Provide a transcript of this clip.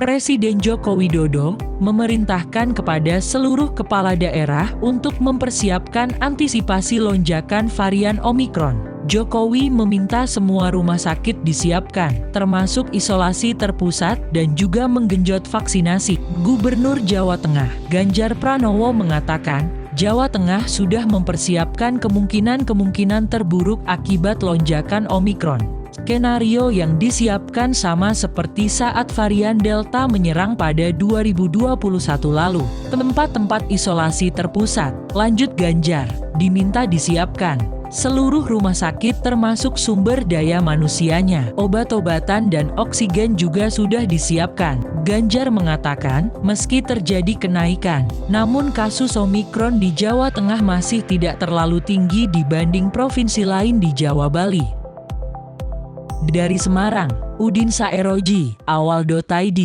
Presiden Joko Widodo memerintahkan kepada seluruh kepala daerah untuk mempersiapkan antisipasi lonjakan varian Omikron. Jokowi meminta semua rumah sakit disiapkan, termasuk isolasi terpusat dan juga menggenjot vaksinasi. Gubernur Jawa Tengah, Ganjar Pranowo mengatakan, Jawa Tengah sudah mempersiapkan kemungkinan terburuk akibat lonjakan Omikron. Skenario yang disiapkan sama seperti saat varian Delta menyerang pada 2021 lalu. Tempat-tempat isolasi terpusat, lanjut Ganjar, diminta disiapkan. Seluruh rumah sakit termasuk sumber daya manusianya, obat-obatan dan oksigen juga sudah disiapkan. Ganjar mengatakan, meski terjadi kenaikan, namun kasus Omikron di Jawa Tengah masih tidak terlalu tinggi dibanding provinsi lain di Jawa Bali. Dari Semarang, Udin Saeroji, awal.id.